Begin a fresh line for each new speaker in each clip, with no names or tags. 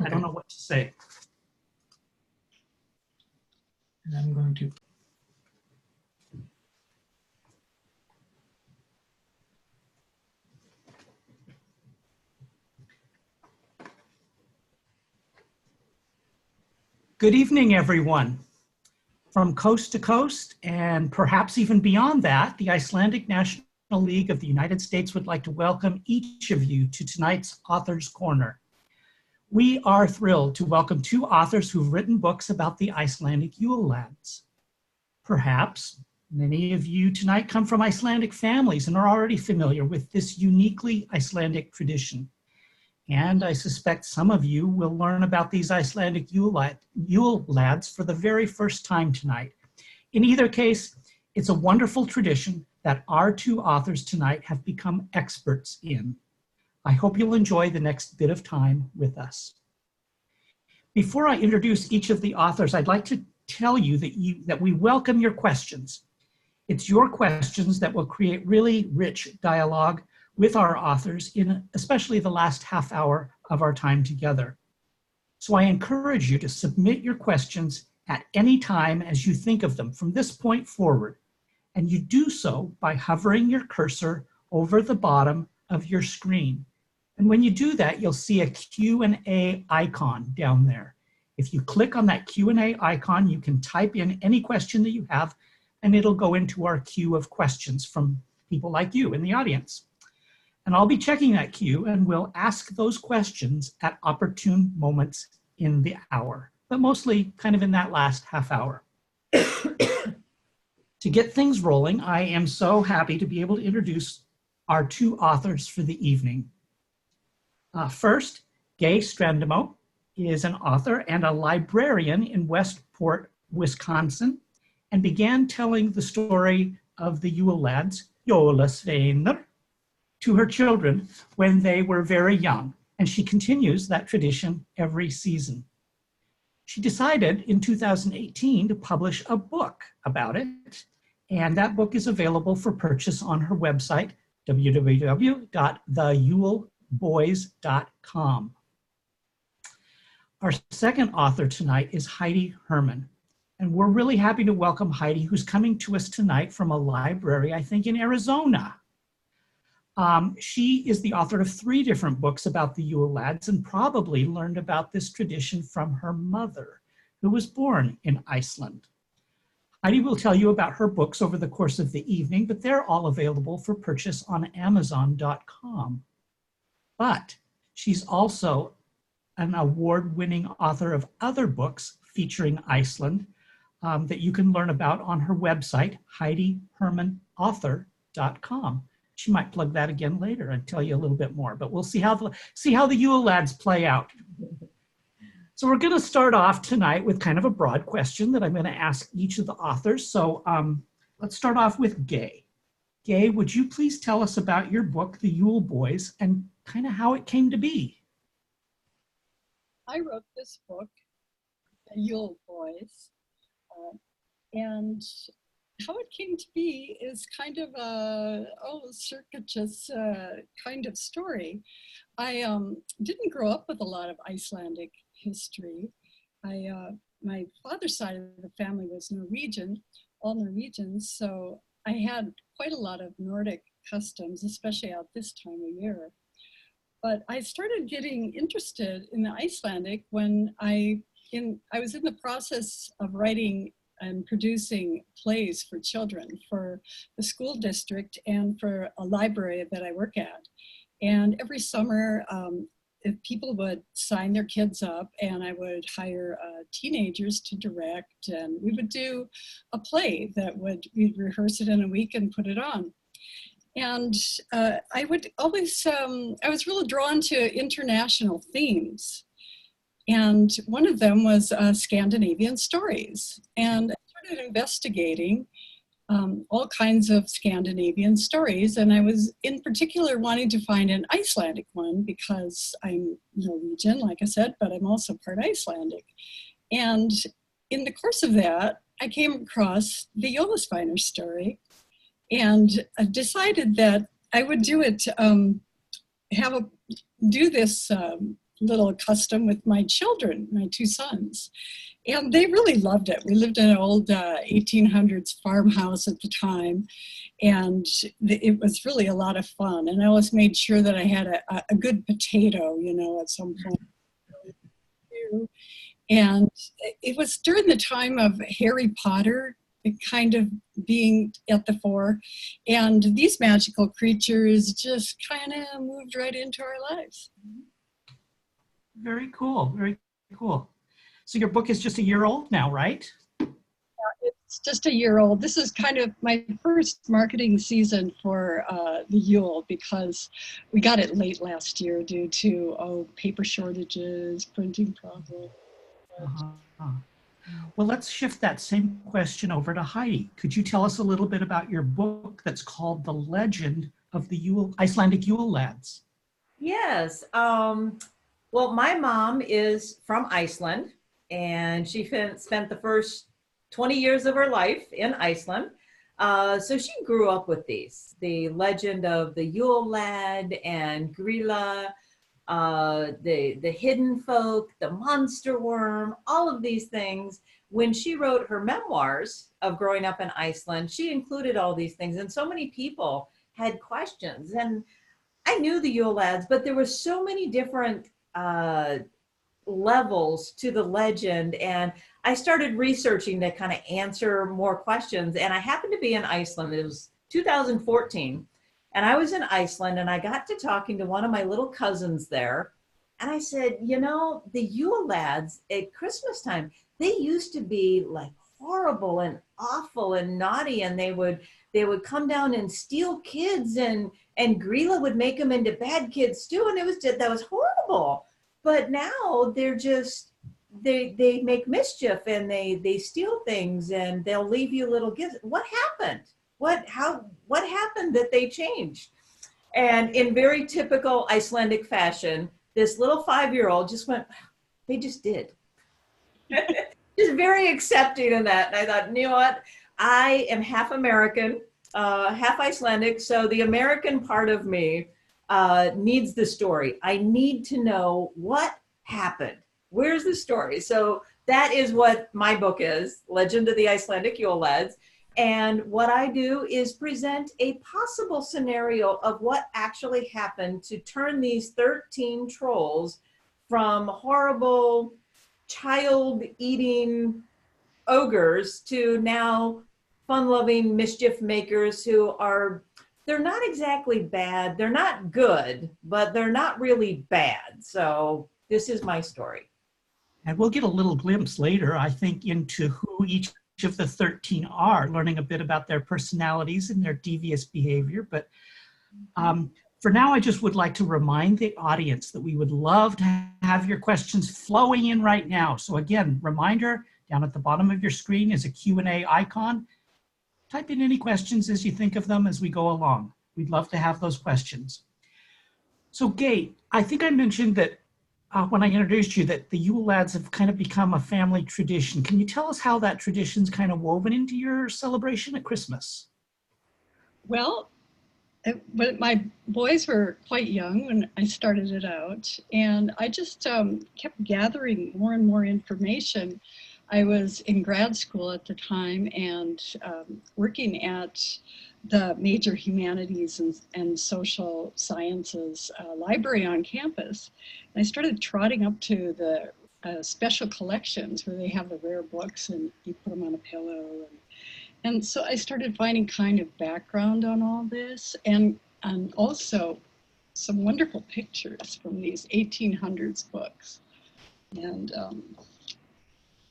I don't know what to say.
And I'm going to.
Good evening, everyone. From coast to coast, and perhaps even beyond that, the Icelandic National League of the United States would like to welcome each of you to tonight's Author's Corner. We are thrilled to welcome two authors who've written books about the Icelandic Yule Lads. Perhaps many of you tonight come from Icelandic families and are already familiar with this uniquely Icelandic tradition. And I suspect some of you will learn about these Icelandic Yule Lads for the very first time tonight. In either case, it's a wonderful tradition that our two authors tonight have become experts in. I hope you'll enjoy the next bit of time with us. Before I introduce each of the authors, I'd like to tell you that we welcome your questions. It's your questions that will create really rich dialogue with our authors in especially the last half hour of our time together. So I encourage you to submit your questions at any time as you think of them from this point forward. And you do so by hovering your cursor over the bottom of your screen. And when you do that, you'll see a Q&A icon down there. If you click on that Q&A icon, you can type in any question that you have, and it'll go into our queue of questions from people like you in the audience. And I'll be checking that queue, and we'll ask those questions at opportune moments in the hour, but mostly kind of in that last half hour. To get things rolling, I am so happy to be able to introduce our two authors for the evening. First, Gay Strandemo is an author and a librarian in Westport, Wisconsin, and began telling the story of the Yule Lads, Jólasveinar, to her children when they were very young, and she continues that tradition every season. She decided in 2018 to publish a book about it, and that book is available for purchase on her website, www.theyuleboys.com. Our second author tonight is Heidi Herman, and we're really happy to welcome Heidi, who's coming to us tonight from a library, I think, in Arizona. She is the author of 3 different books about the Yule Lads and probably learned about this tradition from her mother, who was born in Iceland. Heidi will tell you about her books over the course of the evening, but they're all available for purchase on Amazon.com. But she's also an award-winning author of other books featuring Iceland that you can learn about on her website, HeidiHermanAuthor.com. She might plug that again later and tell you a little bit more, but we'll see how the Yule Lads play out. So we're going to start off tonight with kind of a broad question that I'm going to ask each of the authors. So let's start off with Gay. Gay, would you please tell us about your book, The Yule Boys, and kind of how it came to be?
I wrote this book, The Yule Boys, and how it came to be is kind of a circuitous kind of story. I didn't grow up with a lot of Icelandic history. My father's side of the family was Norwegian, all Norwegians, so I had quite a lot of Nordic customs, especially at this time of year. But I started getting interested in the Icelandic when I was in the process of writing and producing plays for children for the school district and for a library that I work at. And every summer, if people would sign their kids up, and I would hire teenagers to direct, and we would do a play that we'd rehearse it in a week and put it on. And I would always, I was really drawn to international themes. And one of them was Scandinavian stories. And I started investigating all kinds of Scandinavian stories. And I was in particular wanting to find an Icelandic one because I'm Norwegian, like I said, but I'm also part Icelandic. And in the course of that, I came across the Jólasveinar story and decided that I would do it, do this little custom with my children, my two sons. And they really loved it. We lived in an old 1800s farmhouse at the time, and it was really a lot of fun. And I always made sure that I had a good potato, you know, at some point. And it was during the time of Harry Potter kind of being at the fore. And these magical creatures just kind of moved right into our lives.
Very cool, very cool. So your book is just a year old now, right?
It's just a year old. This is kind of my first marketing season for the Yule, because we got it late last year due to paper shortages, printing problems.
Well, let's shift that same question over to Heidi. Could you tell us a little bit about your book that's called The Legend of the Icelandic Yule Lads?
Yes. Well, my mom is from Iceland, and she spent the first 20 years of her life in Iceland. So she grew up with these, the legend of the Yule Lad and Grilla, the hidden folk, the monster worm, all of these things. When she wrote her memoirs of growing up in Iceland, she included all these things, and so many people had questions. And I knew the Yule Lads, but there were so many different levels to the legend, and I started researching to kind of answer more questions. And I happened to be in Iceland. It was 2014. And I was in Iceland, and I got to talking to one of my little cousins there. And I said, you know, the Yule Lads at Christmas time, they used to be like horrible and awful and naughty. And they would come down and steal kids, and Grilla would make them into bad kids too. And that was horrible. But now they're just, they make mischief, and they steal things, and they'll leave you little gifts. What happened? What happened that they changed? And in very typical Icelandic fashion, this little 5-year-old just went, they just did. Just very accepting of that. And I thought, you know what? I am half American, half Icelandic. So the American part of me needs the story. I need to know what happened. Where's the story? So that is what my book is, Legend of the Icelandic Yule Lads. And what I do is present a possible scenario of what actually happened to turn these 13 trolls from horrible child-eating ogres to now fun-loving mischief makers who are, they're not exactly bad, they're not good, but they're not really bad. So this is my story.
And we'll get a little glimpse later, I think, into who each of the 13 are, learning a bit about their personalities and their devious behavior. But for now, I just would like to remind the audience that we would love to have your questions flowing in right now. So again, reminder, down at the bottom of your screen is a Q&A icon. Type in any questions as you think of them as we go along. We'd love to have those questions. So Gay, I think I mentioned that when I introduced you, that the Yule Lads have kind of become a family tradition. Can you tell us how that tradition's kind of woven into your celebration at Christmas?
Well, but my boys were quite young when I started it out, and I just kept gathering more and more information. I was in grad school at the time, and working at the major humanities and social sciences library on campus. And I started trotting up to the special collections where they have the rare books and you put them on a pillow. And so I started finding kind of background on all this, and also some wonderful pictures from these 1800s books. And,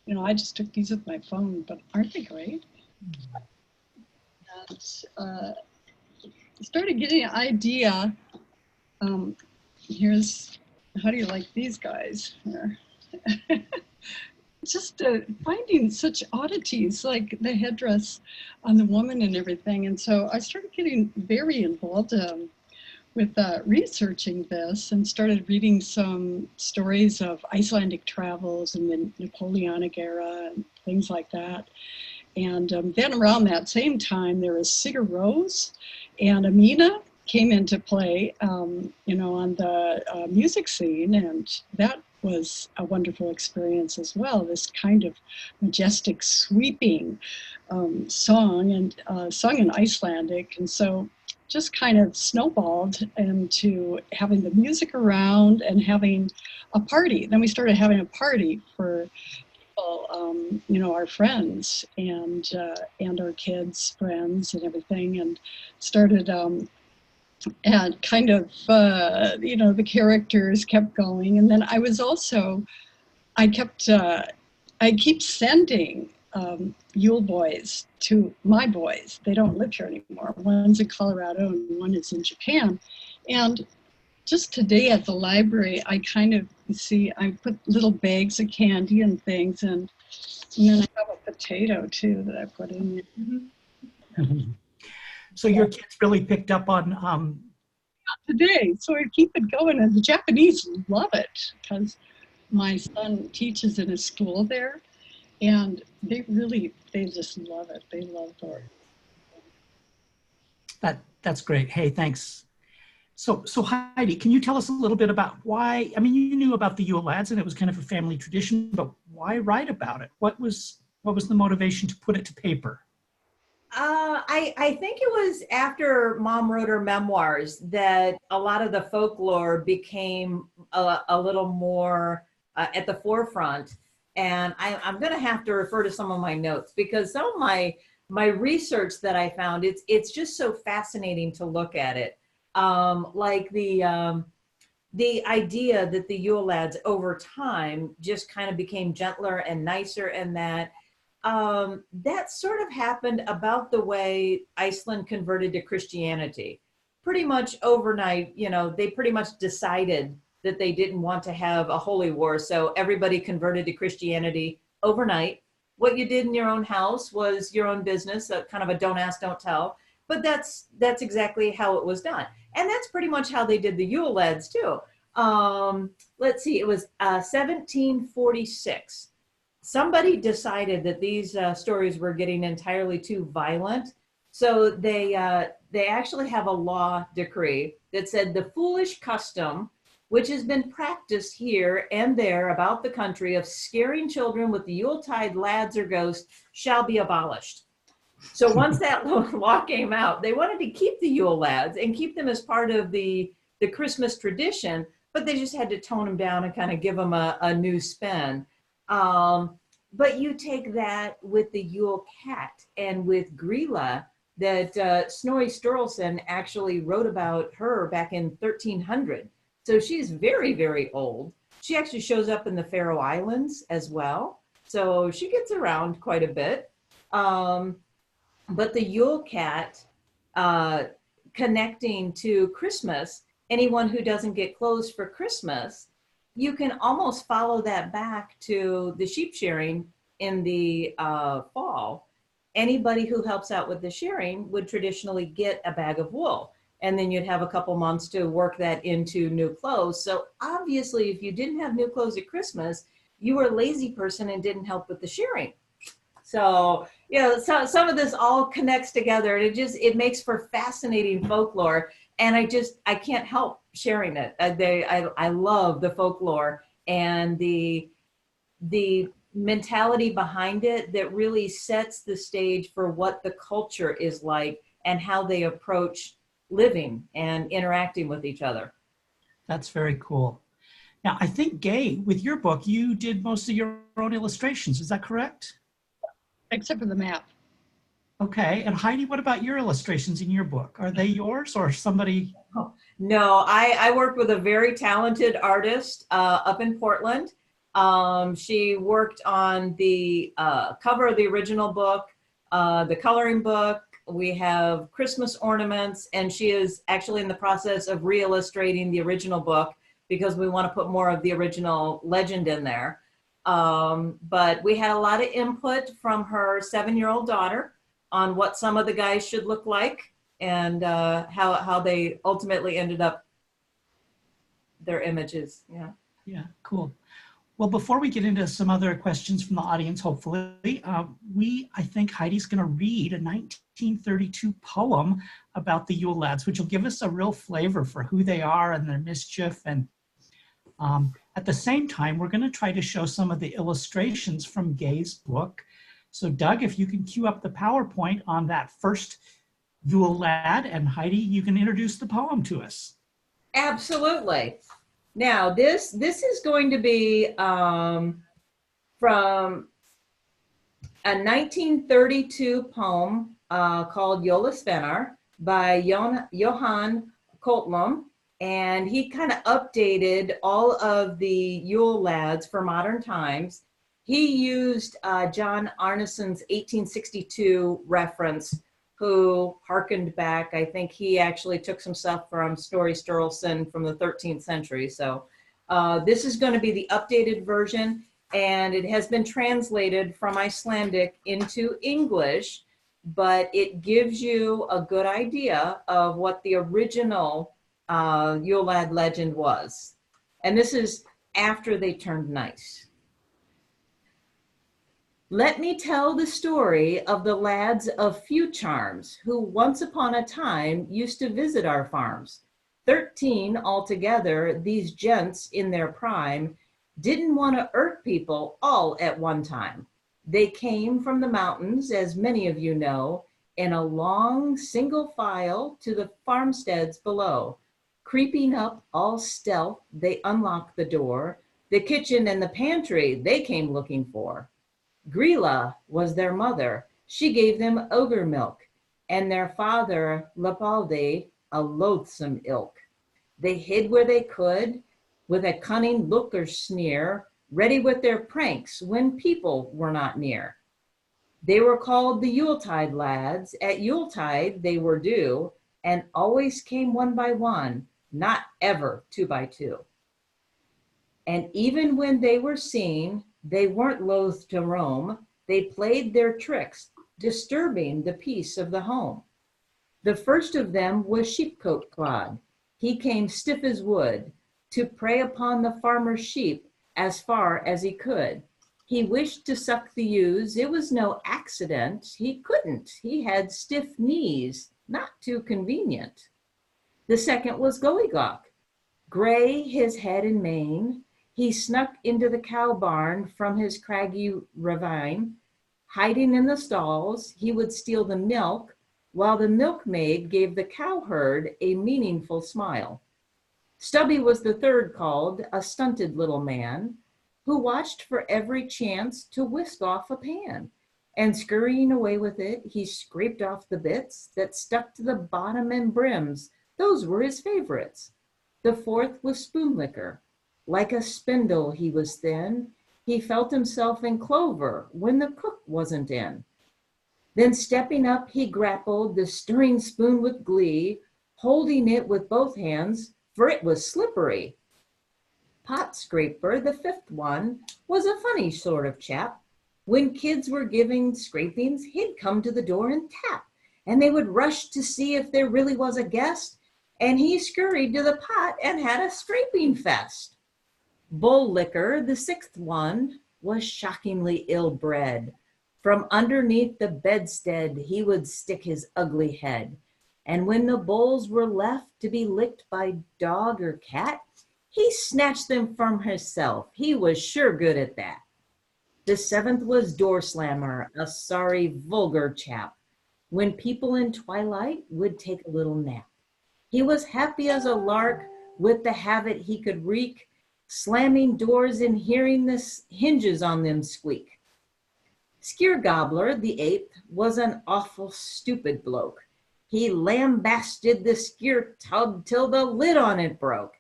you know, I just took these with my phone, but aren't they great? And started getting an idea. Here's, how do you like these guys? Just finding such oddities like the headdress on the woman and everything. And so I started getting very involved with researching this, and started reading some stories of Icelandic travels in the Napoleonic era and things like that. And then around that same time, there was Sigur Rós and Amina, came into play, you know, on the music scene, and that was a wonderful experience as well. This kind of majestic, sweeping song, and sung in Icelandic, and so just kind of snowballed into having the music around and having a party. Then we started having a party for people, you know, our friends and our kids' friends and everything, and started. And kind of, you know, the characters kept going. And then I was also, I keep sending Yule boys to my boys. They don't live here anymore. One's in Colorado and one is in Japan. And just today at the library, I kind of see, I put little bags of candy and things, and then I have a potato too that I put in there.
So your kids really picked up on
Today, so I keep it going, and the Japanese love it because my son teaches in a school there, and they just love it. They love it.
that's great. Hey, thanks. So Heidi, can you tell us a little bit about why? I mean, you knew about the Yule Lads, and it was kind of a family tradition, but why write about it? What was the motivation to put it to paper?
I think it was after Mom wrote her memoirs that a lot of the folklore became a little more at the forefront. And I'm going to have to refer to some of my notes, because some of my research that I found, it's just so fascinating to look at it. Like the idea that the Yule Lads over time just kind of became gentler and nicer, and that sort of happened about the way Iceland converted to Christianity. Pretty much overnight, you know, they pretty much decided that they didn't want to have a holy war, so everybody converted to Christianity overnight. What you did in your own house was your own business, kind of a don't ask, don't tell. But that's exactly how it was done. And that's pretty much how they did the Yule Lads too. Let's see, it was 1746. Somebody decided that these stories were getting entirely too violent. So they actually have a law decree that said the foolish custom, which has been practiced here and there about the country, of scaring children with the Yuletide lads or ghosts shall be abolished. So once that law came out, they wanted to keep the Yule Lads and keep them as part of the Christmas tradition, but they just had to tone them down and kind of give them a new spin. But you take that with the Yule Cat and with Grilla, that Snorri Sturluson actually wrote about her back in 1300. So she's very, very old. She actually shows up in the Faroe Islands as well. So she gets around quite a bit. But the Yule Cat, connecting to Christmas, anyone who doesn't get clothes for Christmas, you can almost follow that back to the sheep shearing in the fall. Anybody who helps out with the shearing would traditionally get a bag of wool, and then you'd have a couple months to work that into new clothes. So obviously, if you didn't have new clothes at Christmas, you were a lazy person and didn't help with the shearing. So, you know, so some of this all connects together, and it makes for fascinating folklore. And I can't help sharing it. I love the folklore and the mentality behind it that really sets the stage for what the culture is like and how they approach living and interacting with each other.
That's very cool. Now, I think, Gay, with your book, you did most of your own illustrations. Is that correct?
Except for the map.
Okay. And Heidi, what about your illustrations in your book? Are they yours or somebody?
Oh, no, I worked with a very talented artist up in Portland. She worked on the cover of the original book, the coloring book. We have Christmas ornaments, and she is actually in the process of re-illustrating the original book because we want to put more of the original legend in there. But we had a lot of input from her 7-year-old daughter on what some of the guys should look like and how they ultimately ended up their images. Yeah.
Yeah, cool. Well, before we get into some other questions from the audience, hopefully, I think Heidi's going to read a 1932 poem about the Yule Lads, which will give us a real flavor for who they are and their mischief. And at the same time, we're going to try to show some of the illustrations from Gay's book. So Doug, if you can cue up the PowerPoint on that first Yule Lad, and Heidi, you can introduce the poem to us.
Absolutely. Now, this is going to be from a 1932 poem called Jóla Svennar by Johan Kotlum, and he kind of updated all of the Yule Lads for modern times. He used John Arneson's 1862 reference, who harkened back. I think he actually took some stuff from Snorri Sturluson from the 13th century. So this is going to be the updated version, and it has been translated from Icelandic into English, but it gives you a good idea of what the original Yule Lad legend was. And this is after they turned nice. Let me tell the story of the lads of few charms, who once upon a time used to visit our farms. 13 altogether, these gents in their prime didn't want to irk people all at one time. They came from the mountains, as many of you know, in a long single file to the farmsteads below. Creeping up all stealth, they unlocked the door. The kitchen and the pantry they came looking for. Grilla was their mother. She gave them ogre milk, and their father, Lapaldi, a loathsome ilk. They hid where they could, with a cunning look or sneer, ready with their pranks when people were not near. They were called the Yuletide lads. At Yuletide they were due, and always came one by one, not ever two by two. And even when they were seen, they weren't loath to roam. They played their tricks, disturbing the peace of the home. The first of them was Sheepcoat Clod. He came stiff as wood to prey upon the farmer's sheep as far as he could. He wished to suck the ewes. It was no accident. He couldn't. He had stiff knees, not too convenient. The second was Gollygawk. Gray his head and mane, he snuck into the cow barn from his craggy ravine. Hiding in the stalls, he would steal the milk, while the milkmaid gave the cowherd a meaningful smile. Stubby was the third called, a stunted little man, who watched for every chance to whisk off a pan. And scurrying away with it, he scraped off the bits that stuck to the bottom and brims. Those were his favorites. The fourth was Spoonlicker. Like a spindle he was thin. He felt himself in clover when the cook wasn't in. Then stepping up, he grappled the stirring spoon with glee, holding it with both hands, for it was slippery. Pot Scraper, the fifth one, was a funny sort of chap. When kids were giving scrapings, he'd come to the door and tap, and they would rush to see if there really was a guest, and he scurried to the pot and had a scraping fest. Bull Liquor, the sixth one, was shockingly ill-bred. From underneath the bedstead, he would stick his ugly head. And when the bowls were left to be licked by dog or cat, he snatched them from herself. He was sure good at that. The seventh was Door Slammer, a sorry, vulgar chap. When people in twilight would take a little nap, he was happy as a lark with the havoc he could wreak, slamming doors and hearing the hinges on them squeak. Skeer Gobbler, the eighth, was an awful stupid bloke. He lambasted the skeer tub till the lid on it broke.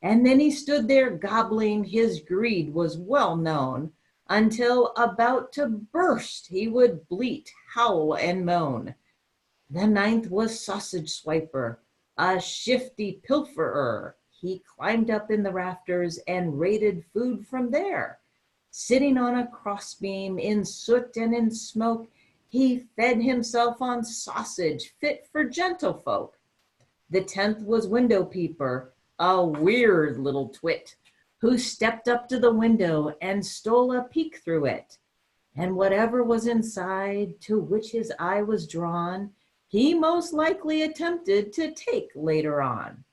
And then he stood there gobbling. His greed was well known, until about to burst he would bleat, howl, and moan. The ninth was Sausage Swiper, a shifty pilferer. He climbed up in the rafters and raided food from there. Sitting on a crossbeam in soot and in smoke, he fed himself on sausage fit for gentlefolk. The 10th was Window Peeper, a weird little twit, who stepped up to the window and stole a peek through it. And whatever was inside to which his eye was drawn, he most likely attempted to take later on.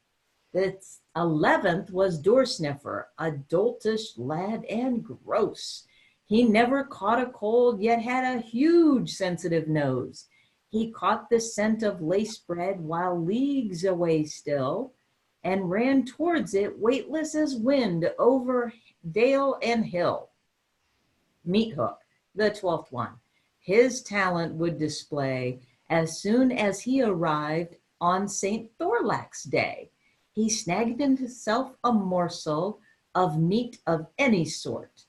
The 11th was Door Sniffer, a doltish lad and gross. He never caught a cold, yet had a huge sensitive nose. He caught the scent of lace bread while leagues away still, and ran towards it weightless as wind over dale and hill. Meat Hook, the 12th one, his talent would display as soon as he arrived on St. Thorlak's Day. He snagged himself a morsel of meat of any sort,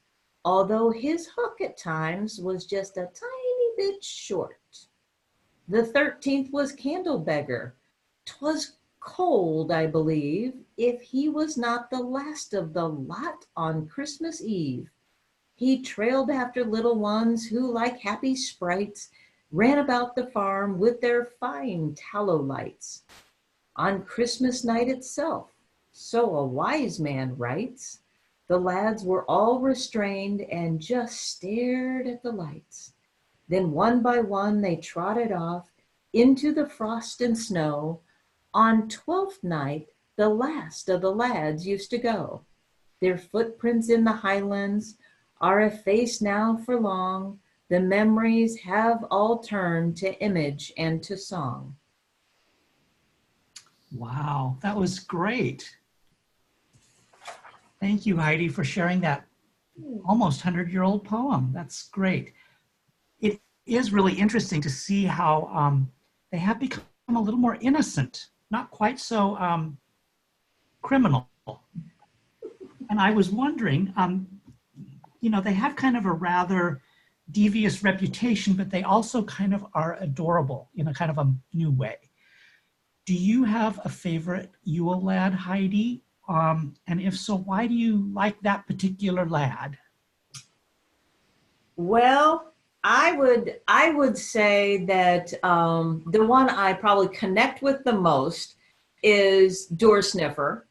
although his hook at times was just a tiny bit short. The 13th was Candlebeggar. 'Twas cold, I believe, if he was not the last of the lot on Christmas Eve. He trailed after little ones who, like happy sprites, ran about the farm with their fine tallow lights. On Christmas night itself, so a wise man writes, the lads were all restrained and just stared at the lights. Then one by one they trotted off into the frost and snow. On 12th night, the last of the lads used to go. Their footprints in the highlands are effaced now for long. The memories have all turned to image and to song.
Wow, that was great. Thank you, Heidi, for sharing that almost 100-year-old poem. That's great. It is really interesting to see how they have become a little more innocent, not quite so criminal. And I was wondering, you know, they have kind of a rather devious reputation, but they also kind of are adorable in a kind of a new way. Do you have a favorite Yule lad, Heidi? And if so, why do you like that particular lad?
Well, I would say that the one I probably connect with the most is Door Sniffer,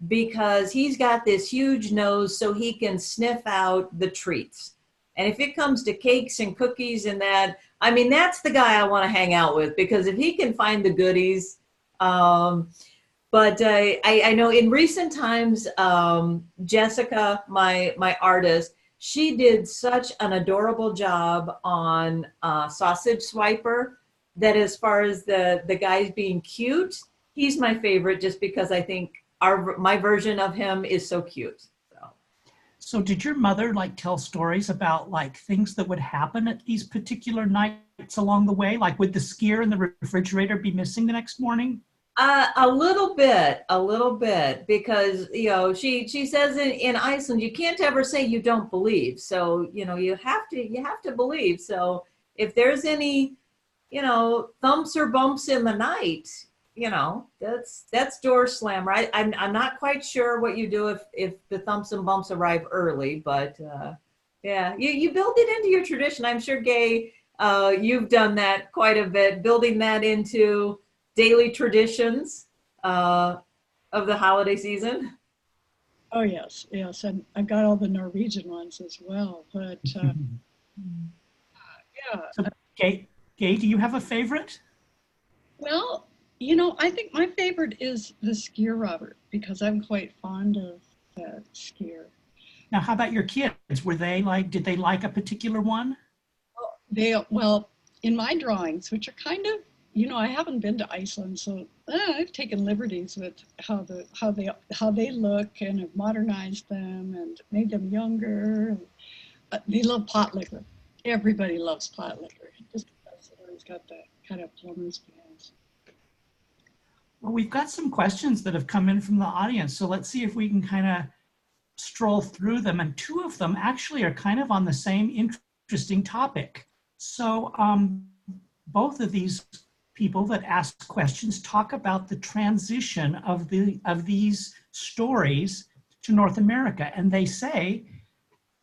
because he's got this huge nose so he can sniff out the treats. And if it comes to cakes and cookies and that, I mean, that's the guy I want to hang out with, because if he can find the goodies. But I know in recent times, Jessica, my artist, she did such an adorable job on Sausage Swiper that as far as the guys being cute, he's my favorite just because I think my version of him is so cute.
So did your mother like tell stories about like things that would happen at these particular nights along the way? Like would the skier in the refrigerator be missing the next morning?
A little bit, because, you know, she says in Iceland, you can't ever say you don't believe. So, you know, you have to believe. So if there's any, you know, thumps or bumps in the night, you know, that's door slam, right? I'm not quite sure what you do if the thumps and bumps arrive early, but yeah, you build it into your tradition. I'm sure, Gay, you've done that quite a bit, building that into daily traditions of the holiday season.
Oh, yes, yes. And I've got all the Norwegian ones as well. But yeah.
So, Gay, do you have a favorite?
Well, you know, I think my favorite is the skier Robert, because I'm quite fond of the skier.
Now, how about your kids? Did they like a particular one?
Well, in my drawings, which are kind of, you know, I haven't been to Iceland, so I've taken liberties with how they look and have modernized them and made them younger. They love pot liquor. Everybody loves pot liquor. Just because it always got the kind of plumber's pants.
Well, we've got some questions that have come in from the audience, so let's see if we can kind of stroll through them. And two of them actually are kind of on the same interesting topic. So both of these people that ask questions talk about the transition of these stories to North America, and they say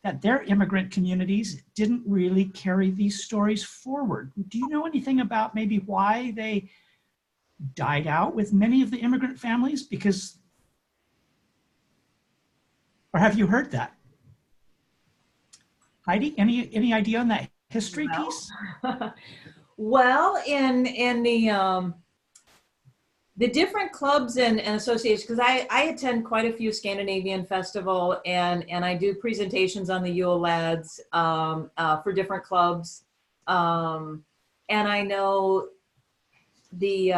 that their immigrant communities didn't really carry these stories forward. Do you know anything about maybe why they died out with many of the immigrant families? Because Or have you heard that? Heidi, any idea on that history piece?
Well, in the different clubs and associations, because I attend quite a few Scandinavian festival, and I do presentations on the Yule Lads for different clubs. And I know the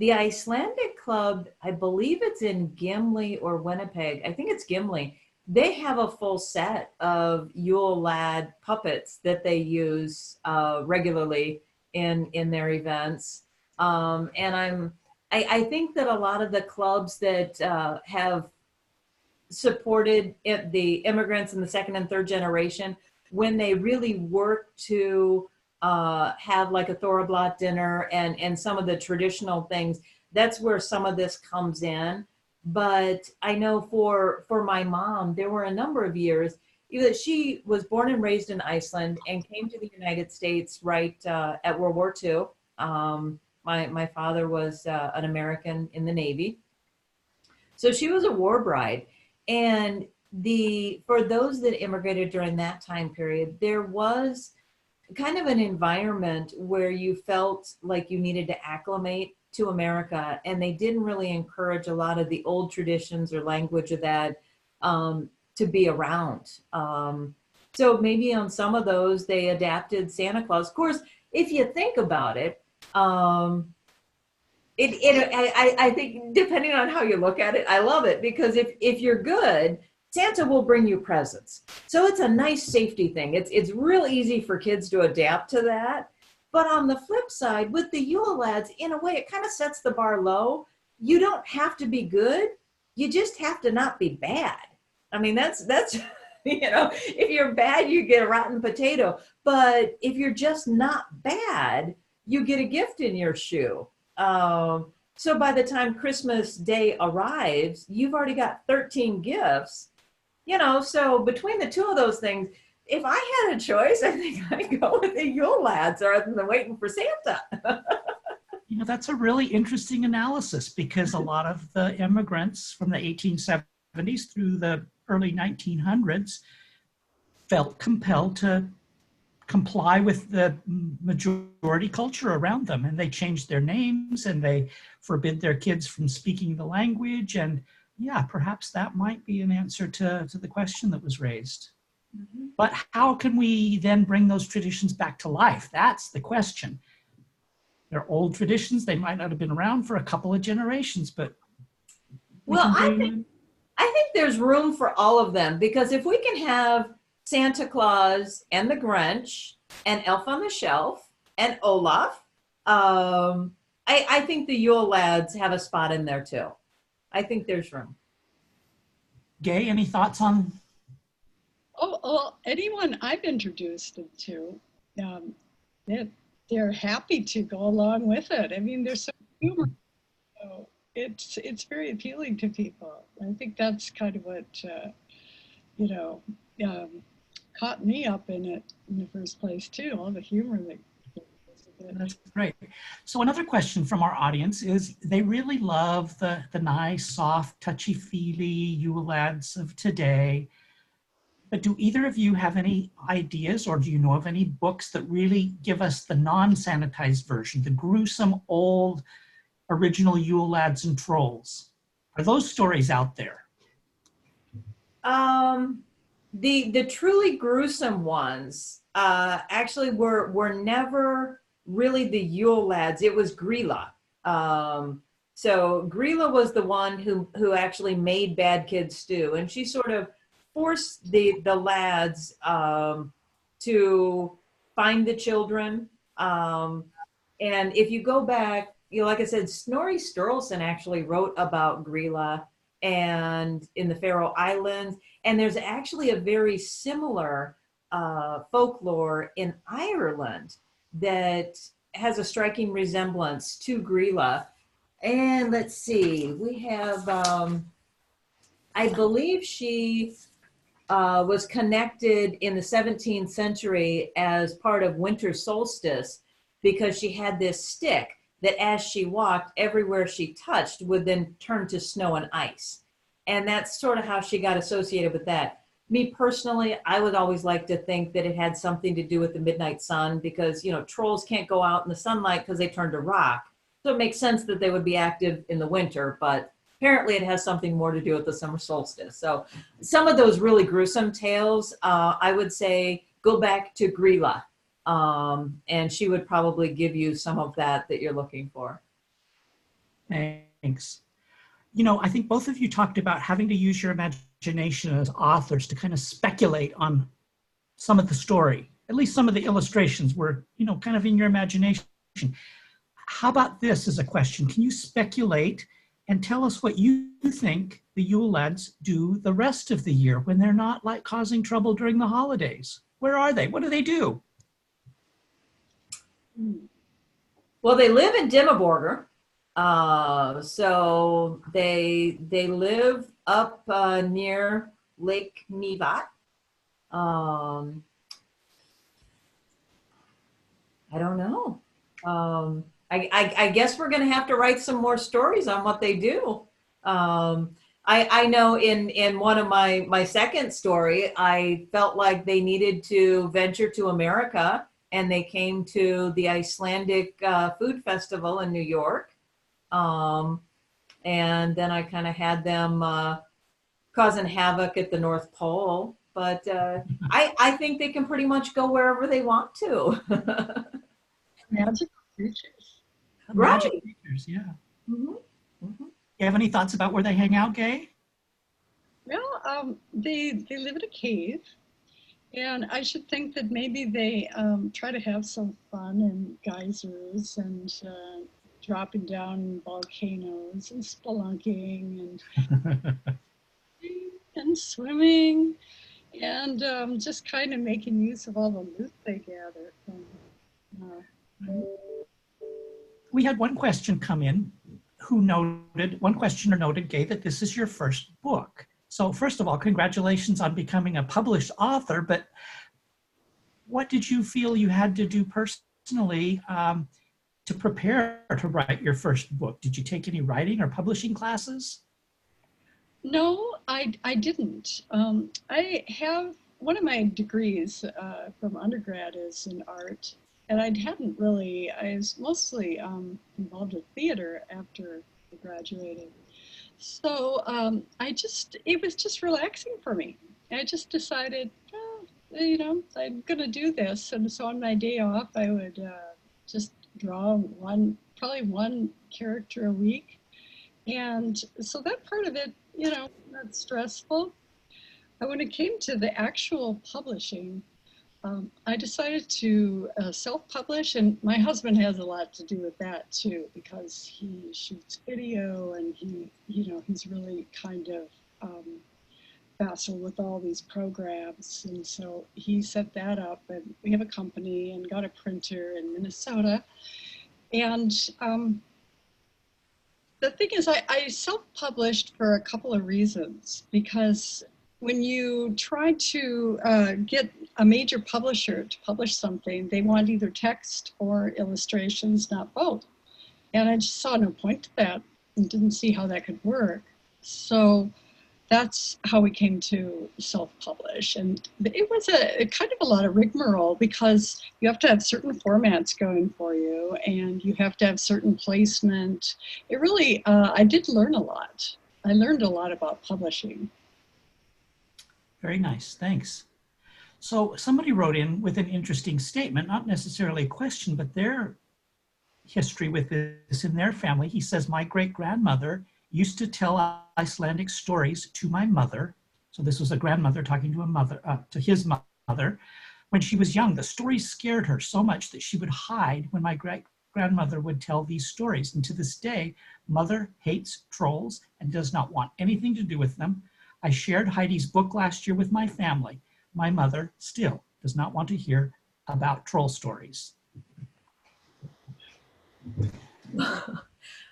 Icelandic club, I believe it's in Gimli or Winnipeg. I think it's Gimli. They have a full set of Yule Lad puppets that they use regularly in their events. And I think that a lot of the clubs that have supported the immigrants in the second and third generation, when they really work to have like a Thorablat dinner and some of the traditional things, that's where some of this comes in. But I know for my mom, there were a number of years that she was born and raised in Iceland and came to the United States right at World War II. My father was an American in the Navy. So she was a war bride. And for those that immigrated during that time period, there was kind of an environment where you felt like you needed to acclimate to America, and they didn't really encourage a lot of the old traditions or language of that to be around. So maybe on some of those, they adapted Santa Claus. Of course, if you think about it, I think depending on how you look at it, I love it, because if you're good, Santa will bring you presents. So it's a nice safety thing. It's real easy for kids to adapt to that. But on the flip side, with the Yule Lads, in a way, it kind of sets the bar low. You don't have to be good. You just have to not be bad. I mean, that's if you're bad, you get a rotten potato. But if you're just not bad, you get a gift in your shoe. So by the time Christmas Day arrives, you've already got 13 gifts. So between the two of those things, if I had a choice, I think I'd go with the Yule Lads rather than waiting for Santa.
That's a really interesting analysis, because a lot of the immigrants from the 1870s through the early 1900s felt compelled to comply with the majority culture around them, and they changed their names and they forbid their kids from speaking the language. And yeah, perhaps that might be an answer to the question that was raised. Mm-hmm. But how can we then bring those traditions back to life? That's the question. They're old traditions. They might not have been around for a couple of generations, but
I think there's room for all of them, because if we can have Santa Claus and the Grinch and Elf on the Shelf and Olaf, I think the Yule Lads have a spot in there too. I think there's room.
Gay, any thoughts on?
Oh, well, anyone I've introduced them to, they're happy to go along with it. I mean, there's so humor. So it's very appealing to people. I think that's kind of what caught me up in it in the first place too. All the humor that.
That's great. So another question from our audience is, they really love the nice, soft, touchy-feely Yule Lads of today. But do either of you have any ideas, or do you know of any books that really give us the non-sanitized version, the gruesome old original Yule Lads and Trolls? Are those stories out there?
The truly gruesome ones actually were never really the Yule Lads. It was Grilla. So Grilla was the one who actually made Bad Kids Stew, and she sort of forced the lads to find the children. And if you go back, like I said, Snorri Sturluson actually wrote about Grilla and in the Faroe Islands, and there's actually a very similar folklore in Ireland that has a striking resemblance to Grilla. And let's see, we have, I believe she was connected in the 17th century as part of winter solstice, because she had this stick that as she walked, everywhere she touched would then turn to snow and ice. And that's sort of how she got associated with that. Me personally, I would always like to think that it had something to do with the midnight sun because, you know, trolls can't go out in the sunlight because they turn to rock. So it makes sense that they would be active in the winter, but apparently it has something more to do with the summer solstice. So some of those really gruesome tales, I would say go back to Grilla. And she would probably give you some of that you're looking for.
Thanks. You know, I think both of you talked about having to use your imagination as authors to kind of speculate on some of the story. At least some of the illustrations were, you know, kind of in your imagination. How about this as a question? Can you speculate and tell us what you think the Yule Lads do the rest of the year when they're not like causing trouble during the holidays? Where are they? What do they do?
Well, they live in Dimmaborger. So they live up near Lake Nivat. I don't know. I guess we're going to have to write some more stories on what they do. I know in one of my second story, I felt like they needed to venture to America, and they came to the Icelandic Food Festival in New York. And then I kind of had them causing havoc at the North Pole. But I think they can pretty much go wherever they want to.
Magical creatures.
Right.
Magic creatures, yeah.
Mm-hmm. Mm-hmm.
You have any thoughts about where they hang out, Gay?
Well, they live in a cave, and I should think that maybe they try to have some fun in geysers and dropping down volcanoes and spelunking and swimming and just kind of making use of all the loot they gather from.
We had one question come in one questioner noted, Gay, that this is your first book. So first of all, congratulations on becoming a published author, but what did you feel you had to do personally to prepare to write your first book? Did you take any writing or publishing classes?
No, I didn't. I have one of my degrees from undergrad is in art, and I was mostly involved with theater after I graduated. So it was just relaxing for me. I just decided, you know, I'm gonna do this. And so on my day off, I would just draw probably one character a week. And so that part of it, you know, not stressful. And when it came to the actual publishing, I decided to self-publish, and my husband has a lot to do with that too, because he shoots video and he's really kind of facile with all these programs. And so he set that up, and we have a company and got a printer in Minnesota. And the thing is, I self-published for a couple of reasons, because when you try to get a major publisher to publish something, they want either text or illustrations, not both. And I just saw no point to that and didn't see how that could work. So that's how we came to self-publish. And it was a kind of a lot of rigmarole, because you have to have certain formats going for you, and you have to have certain placement. It really, I did learn a lot. I learned a lot about publishing.
Very nice, thanks. So somebody wrote in with an interesting statement, not necessarily a question, but their history with this in their family. He says, my great-grandmother used to tell Icelandic stories to my mother. So this was a grandmother talking to his mother. When she was young, the stories scared her so much that she would hide when my great-grandmother would tell these stories. And to this day, mother hates trolls and does not want anything to do with them. I shared Heidi's book last year with my family. My mother still does not want to hear about troll stories.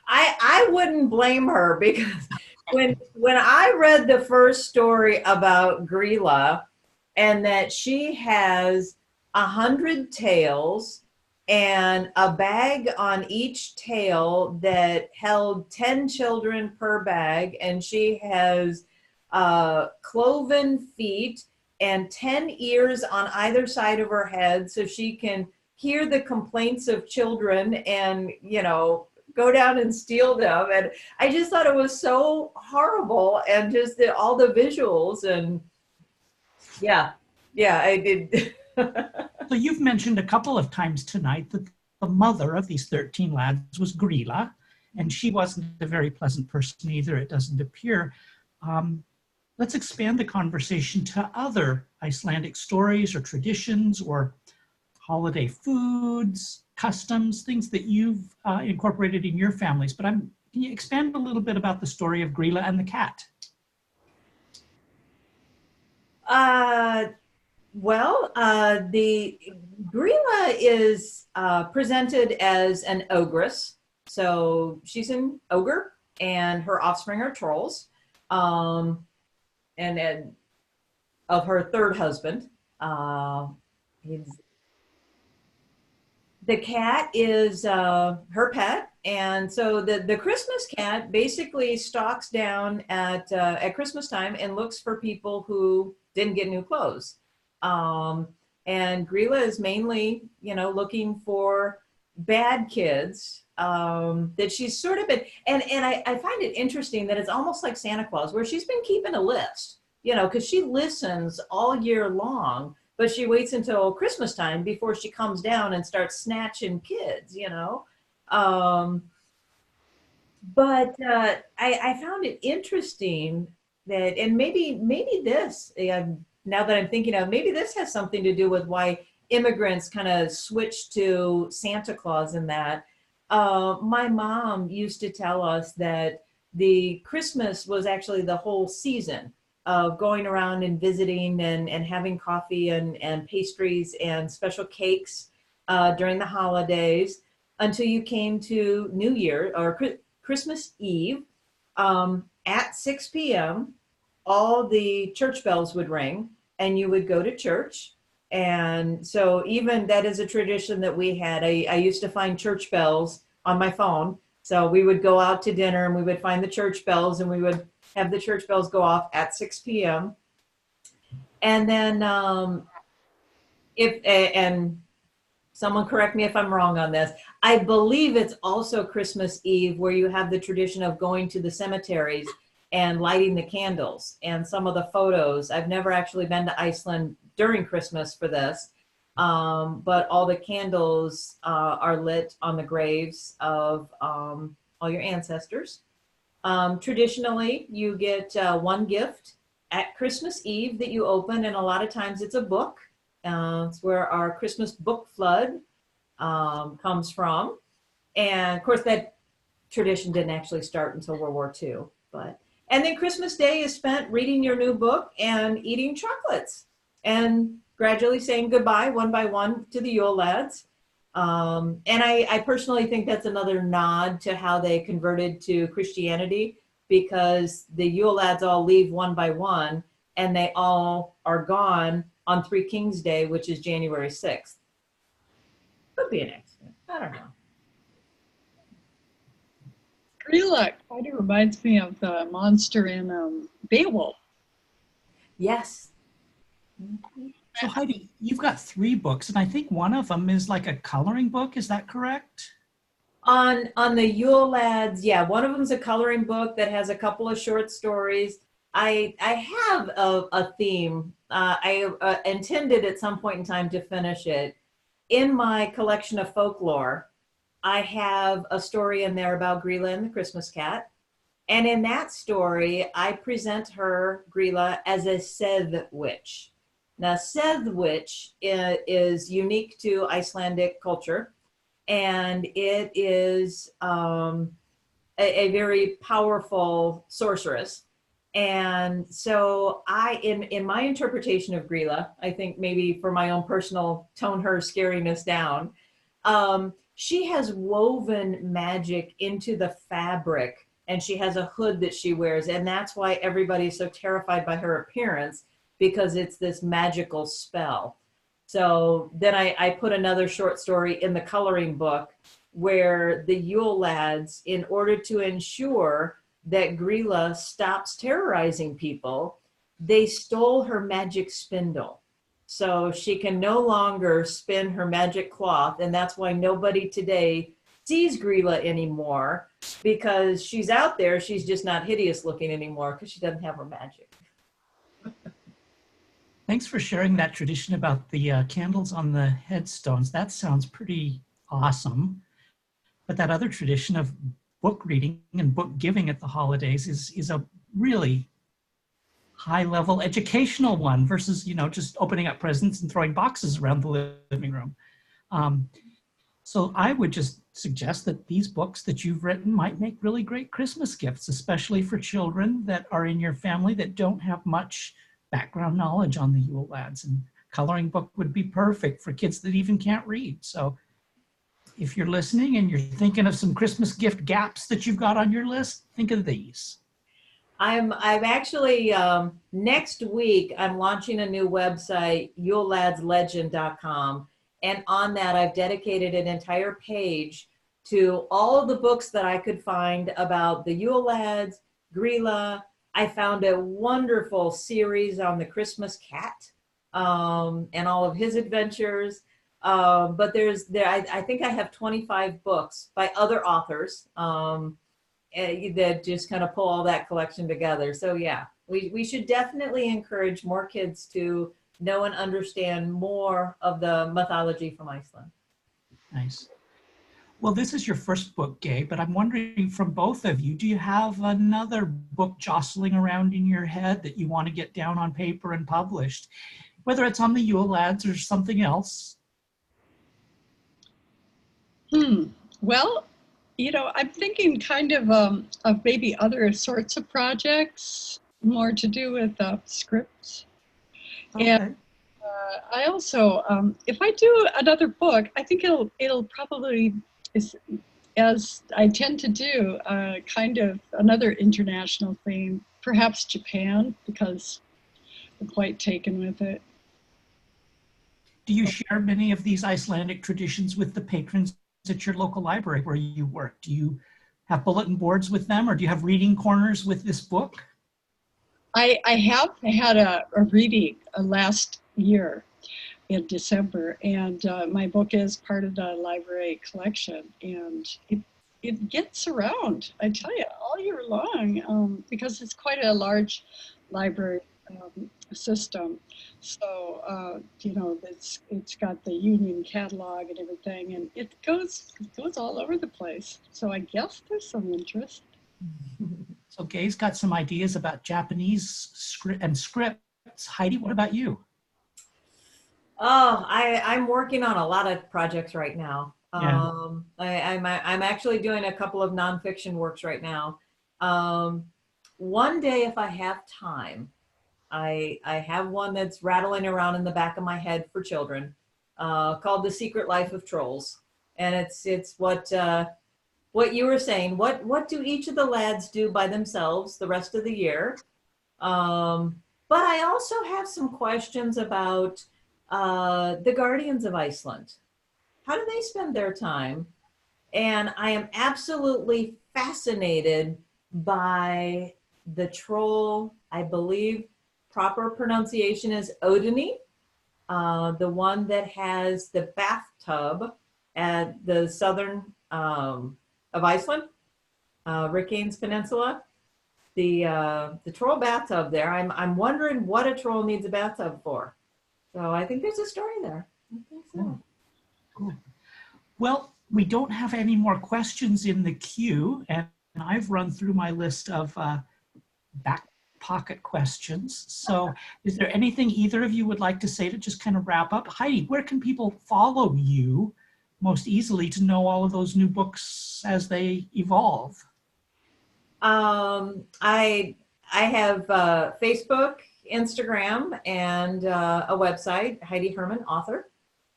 I wouldn't blame her, because when I read the first story about Grilla, and that she has 100 tails and a bag on each tail that held 10 children per bag, and she has cloven feet and 10 ears on either side of her head so she can hear the complaints of children and, you know, go down and steal them. And I just thought it was so horrible, and just all the visuals, and yeah, I did.
So you've mentioned a couple of times tonight that the mother of these 13 lads was Grilla, and she wasn't a very pleasant person either, it doesn't appear. Let's expand the conversation to other Icelandic stories or traditions or holiday foods, customs, things that you've incorporated in your families. But can you expand a little bit about the story of Grilla and the cat?
The Grilla is presented as an ogress. So she's an ogre, and her offspring are trolls. And of her third husband. The cat is her pet. And so the Christmas cat basically stalks down at Christmas time and looks for people who didn't get new clothes. And Grilla is mainly, you know, looking for bad kids that she's sort of been, and I find it interesting that it's almost like Santa Claus, where she's been keeping a list, you know, because she listens all year long, but she waits until Christmas time before she comes down and starts snatching kids, you know. I found it interesting that, and maybe this, now that I'm thinking of, maybe this has something to do with why immigrants kind of switched to Santa Claus in that. My mom used to tell us that the Christmas was actually the whole season of going around and visiting and having coffee and pastries and special cakes during the holidays until you came to New Year or Christmas Eve. At 6 p.m., all the church bells would ring and you would go to church. And so even that is a tradition that we had. I used to find church bells on my phone. So we would go out to dinner and we would find the church bells and we would have the church bells go off at 6 p.m. And then and someone correct me if I'm wrong on this, I believe it's also Christmas Eve where you have the tradition of going to the cemeteries and lighting the candles. And some of the photos, I've never actually been to Iceland during Christmas for this, but all the candles are lit on the graves of all your ancestors. Traditionally, you get one gift at Christmas Eve that you open, and a lot of times it's a book. It's where our Christmas book flood comes from. And of course, that tradition didn't actually start until World War II. And then Christmas Day is spent reading your new book and eating chocolates and gradually saying goodbye one by one to the Yule Lads. And I personally think that's another nod to how they converted to Christianity, because the Yule Lads all leave one by one and they all are gone on Three Kings Day, which is January 6th. Could be an accident. I don't know.
Grilla kind of reminds me of the monster in Beowulf.
Yes.
So Heidi, you've got 3 books, and I think one of them is like a coloring book. Is that correct?
On the Yule Lads, yeah, one of them's a coloring book that has a couple of short stories. I have a theme. I intended at some point in time to finish it. In my collection of folklore, I have a story in there about Grilla and the Christmas cat. And in that story, I present her, Grilla, as a Seth witch. Now, Seth witch is unique to Icelandic culture, and it is a very powerful sorceress. And so in my interpretation of Grilla, I think maybe for my own personal tone her scariness down, she has woven magic into the fabric, and she has a hood that she wears. And that's why everybody's so terrified by her appearance, because it's this magical spell. So then I put another short story in the coloring book where the Yule Lads, in order to ensure that Grilla stops terrorizing people, they stole her magic spindle. So she can no longer spin her magic cloth. And that's why nobody today sees Grilla anymore, because she's out there. She's just not hideous looking anymore because she doesn't have her magic.
Thanks for sharing that tradition about the candles on the headstones. That sounds pretty awesome. But that other tradition of book reading and book giving at the holidays is a really high-level educational one versus, just opening up presents and throwing boxes around the living room. So I would just suggest that these books that you've written might make really great Christmas gifts, especially for children that are in your family that don't have much background knowledge on the Yule Lads. And coloring book would be perfect for kids that even can't read. So if you're listening and you're thinking of some Christmas gift gaps that you've got on your list, think of these.
I'm actually, next week, I'm launching a new website, YuleLadsLegend.com. And on that, I've dedicated an entire page to all of the books that I could find about the Yule Lads, Grilla. I found a wonderful series on the Christmas cat and all of his adventures. But I think I have 25 books by other authors that just kind of pull all that collection together. So yeah, we should definitely encourage more kids to know and understand more of the mythology from Iceland.
Nice. Well, this is your first book, Gay, but I'm wondering from both of you, do you have another book jostling around in your head that you want to get down on paper and published, whether it's on the Yule Lads or something else?
Well, I'm thinking kind of maybe other sorts of projects, more to do with scripts.
Okay.
And I also, if I do another book, I think it'll probably, as I tend to do, kind of another international theme, perhaps Japan, because I'm quite taken with it.
Do you share many of these Icelandic traditions with the patrons at your local library where you work? Do you have bulletin boards with them, or do you have reading corners with this book?
I have had a reading last year in December, and my book is part of the library collection, and it gets around, I tell you, all year long, because it's quite a large library system. So it's got the union catalog and everything, and it goes all over the place. So I guess there's some interest.
So Gay's got some ideas about Japanese scripts. Heidi, what about you?
Oh, I'm working on a lot of projects right now.
Yeah.
I'm actually doing a couple of nonfiction works right now. One day, if I have time, I have one that's rattling around in the back of my head for children, called The Secret Life of Trolls. And it's what you were saying. What do each of the lads do by themselves the rest of the year? But I also have some questions about the Guardians of Iceland. How do they spend their time? And I am absolutely fascinated by the troll. I believe proper pronunciation is Odini, the one that has the bathtub at the southern of Iceland, Rickanes Peninsula. The troll bathtub there. I'm wondering what a troll needs a bathtub for. So I think there's a story there. I think so.
Cool. Well, we don't have any more questions in the queue, and I've run through my list of back pocket questions. So is there anything either of you would like to say to just kind of wrap up? Heidi, where can people follow you most easily to know all of those new books as they evolve?
I have Facebook, Instagram, and a website, Heidi Herman, author.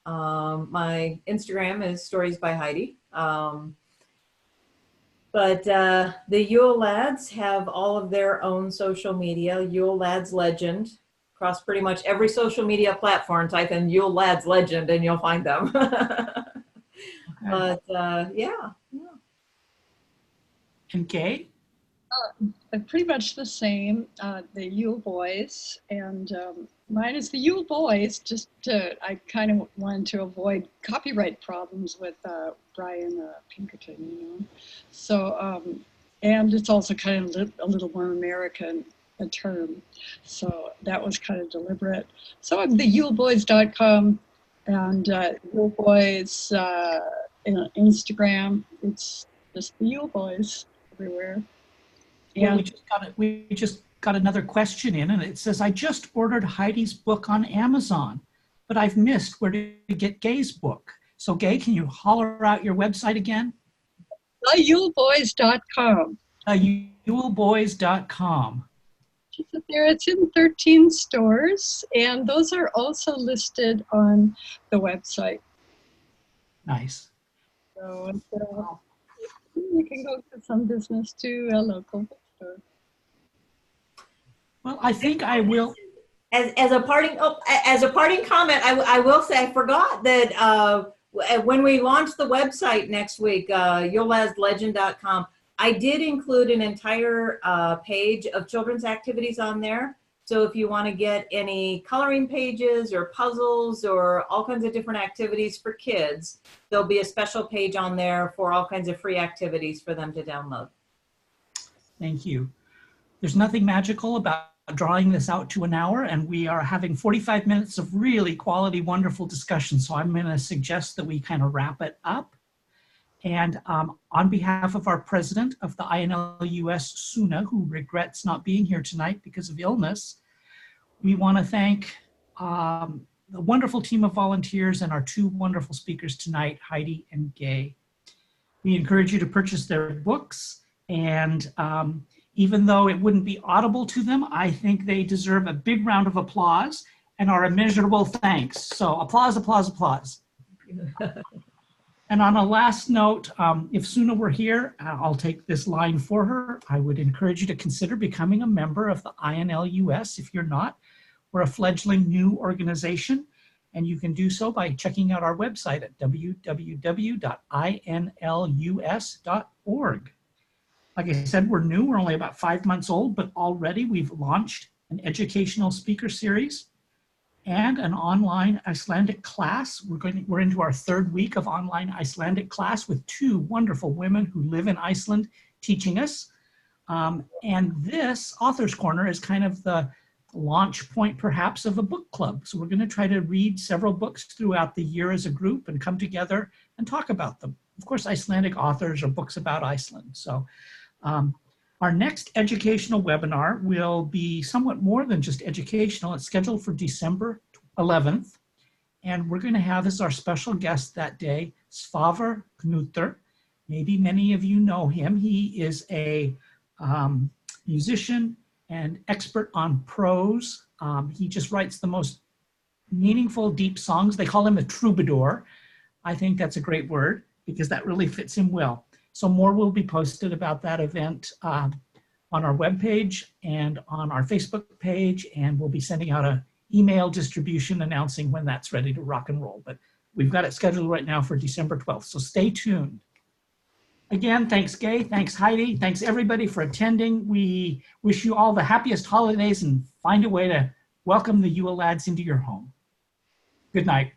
My Instagram is Stories by Heidi. But the Yule Lads have all of their own social media. Yule Lads Legend, across pretty much every social media platform. Type in Yule Lads Legend and you'll find them.
Okay.
But yeah.
And Gay?
Pretty much the same, the Yule Boys, and mine is the Yule Boys. I kind of wanted to avoid copyright problems with Brian Pinkerton, you know. So, and it's also kind of a little more American a term, so that was kind of deliberate. So the YuleBoys.com and Yule Boys Instagram. It's just the Yule Boys everywhere.
Well, we just got another question in, and it says, I just ordered Heidi's book on Amazon, but I've missed where to get Gay's book. So Gay, can you holler out your website again?
YuleBoys.com.
YuleBoys.com.
It's in 13 stores, and those are also listed on the website.
Nice.
So you can go to some business to a local bookstore.
Well, I think I will.
As a parting comment, I will say I forgot that when we launch the website next week, YuleLadsLegend.com, I did include an entire page of children's activities on there. So if you want to get any coloring pages or puzzles or all kinds of different activities for kids, there'll be a special page on there for all kinds of free activities for them to download.
Thank you. There's nothing magical about drawing this out to an hour, and we are having 45 minutes of really quality, wonderful discussion. So I'm going to suggest that we kind of wrap it up. And on behalf of our president of the INLUS, Suna, who regrets not being here tonight because of illness, we want to thank the wonderful team of volunteers and our two wonderful speakers tonight, Heidi and Gay. We encourage you to purchase their books, and even though it wouldn't be audible to them, I think they deserve a big round of applause and our immeasurable thanks. So applause, applause, applause. And on a last note, if Suna were here, I'll take this line for her. I would encourage you to consider becoming a member of the INLUS if you're not. We're a fledgling new organization, and you can do so by checking out our website at www.inlus.org. Like I said, we're new. We're only about 5 months old, but already we've launched an educational speaker series and an online Icelandic class. We're into our third week of online Icelandic class with two wonderful women who live in Iceland teaching us. And this Author's Corner is kind of the launch point perhaps of a book club. So we're going to try to read several books throughout the year as a group and come together and talk about them. Of course, Icelandic authors or books about Iceland. So our next educational webinar will be somewhat more than just educational. It's scheduled for December 11th. And we're going to have as our special guest that day, Svavar Knútur. Maybe many of you know him. He is a musician and expert on prose. He just writes the most meaningful, deep songs. They call him a troubadour. I think that's a great word because that really fits him well. So more will be posted about that event on our webpage and on our Facebook page, and we'll be sending out an email distribution announcing when that's ready to rock and roll. But we've got it scheduled right now for December 12th, so stay tuned. Again, thanks Gay, thanks Heidi, thanks everybody for attending. We wish you all the happiest holidays and find a way to welcome the Yule Lads into your home. Good night.